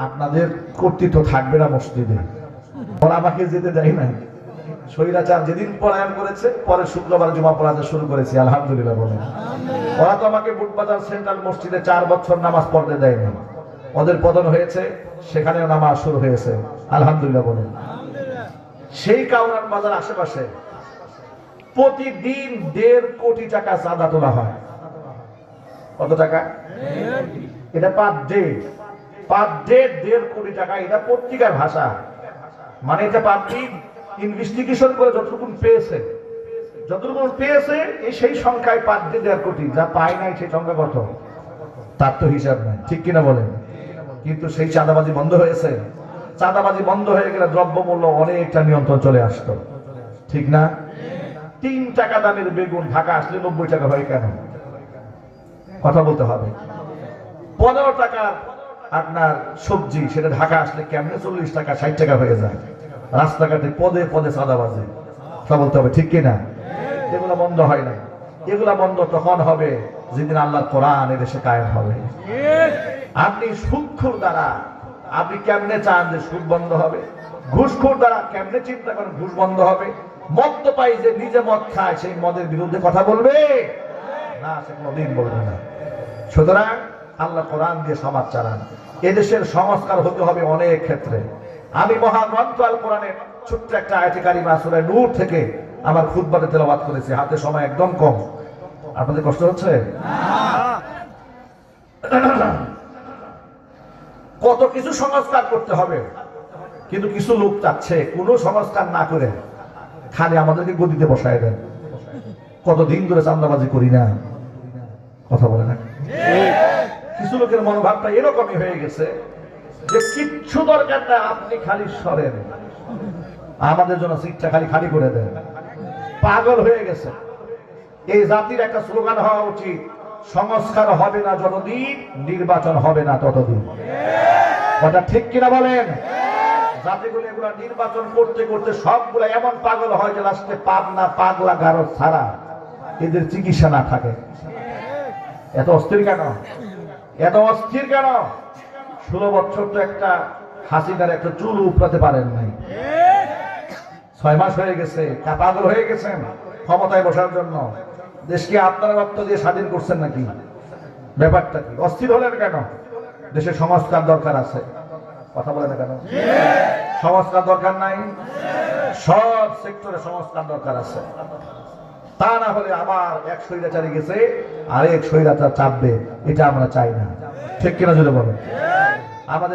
আপনাদের কর্তৃত্ব থাকবে না মসজিদে, ওরা আমাকে যেতে দেয় নাই। স্বৈরাচার যেদিন পলায়ন করেছে, পরে শুক্রবার জুমা পড়াতে শুরু করেছি, আলহামদুলিল্লাহ বলেন। ওরা তো আমাকে বুটবাজার সেন্ট্রাল মসজিদে 4 বছর নামাজ পড়তে দেয়নি। ওদের পতন হয়েছে, সেখানেও নামাজ শুরু হয়েছে, আলহামদুলিল্লাহ বলেন। সেই কাউরান বাজার আশেপাশে প্রতিদিন 1.5 কোটি টাকা চাঁদা তোলা হয়। কত টাকা? এটা পার ডে 1.5 কোটি টাকা। এটা পত্রিকার ভাষা, মানে এটা পাবলিক ইনভেস্টিগেশন করে যতটুকু পেয়েছে এই সেই সংখ্যায় পার ডে 1.5 কোটি। যা পায় নাই সেই সংখ্যা কত তার তো হিসাব নাই, ঠিক কিনা বলেন। কিন্তু সেই চাঁদাবাজি বন্ধ হয়েছে। চাঁদাবাজি বন্ধ হয়ে গেলে দ্রব্যমূল্য অনেকটা নিয়ন্ত্রণ চলে আসতো, ঠিক না? 3 টাকা দামের বেগুন ঢাকা আসলে 90 টাকা হয় কেন? কথা বলতে হবে। 15 টাকা আপনার সবজি, সেটা ঢাকা আসলে কেমনে 40 টাকা 60 টাকা হয়ে যায়? রাস্তাঘাটে পদে পদে চাঁদাবাজি, কথা বলতে হবে, ঠিক কিনা? এগুলো বন্ধ হয় না। এগুলা বন্ধ তখন হবে যেদিন আল্লাহর কোরআন এদেশে কায়েম হবে। আপনি সুদখোর দ্বারা আপনি কেমনে চান যে সুদ বন্ধ হবে? ঘুষখোর দ্বারা কেমনে চিন্তা করেন ঘুষ বন্ধ হবে? মদ্যপায়ী যে নিজে মদ খায়, সেই মদের বিরুদ্ধে কথা বলবে না, সে কোনোদিন বলবে না। সুতরাং আল্লাহ কোরআন দিয়ে সমাজ চালান। এদেশের সংস্কার হতে হবে অনেক ক্ষেত্রে। আমি মহাগ্রন্থ আল কোরআনের ছোট্ট একটা আয়াতে কারিমা সূরা নূর থেকে আমার খুতবাতে তেলাওয়াত করেছি। হাতে সময় একদম কম, আপনাদের কষ্ট হচ্ছে? কত কিছু সংস্কার করতে হবে, কিন্তু কিছু লোক চাচ্ছে কোনো সংস্কার না করে খালি আমাদেরকে গদিতে বসায় দেন। কতদিন ধরে চাঁদাবাজি করি না, কথা বলে না। কিছু লোকের মনোভাবটা এরকমই হয়ে গেছে যে কিচ্ছু দরকার না, আপনি খালি সরেন, আমাদের জন্য সিটটা খালি খালি করে দেন। পাগল হয়ে গেছে। এই জাতির একটা স্লোগান হওয়া উচিত, সংস্কার হবে না যতদিন, নির্বাচন হবে না ততদিন। কথা ঠিক কিনা বলেন? জাতিগুলো এগুলা নির্বাচন করতে করতে সবগুলা এমন পাগল হয় যে লাস্টে পাবনা পাগলা গারো ছাড়া এদের চিকিৎসা না থাকে। এত অস্থির কেন? এত অস্থির কেন? 16 বছর তো একটা হাসিনার একটা চুল উপড়াতে পারেন নাই। 6 মাস হয়ে গেছে, পাগল হয়ে গেছেন ক্ষমতায় বসার জন্য। দেশকে আপনারা রক্ত দিয়ে স্বাধীন করছেন নাকি? ব্যাপারটা কি? অস্থির হলেন কেন? দেশে সংস্কার দরকার আছে, কথা বলে না কেন? সংস্কার দরকার নাই? সব সেক্টরে সংস্কার দরকার আছে। তা না হলে আবার এক স্বৈরাচারী গেছে আর এক স্বৈরাচার চাপবে, এটা আমরা চাই না, ঠিক কিনা যদি বলেন। আমাদের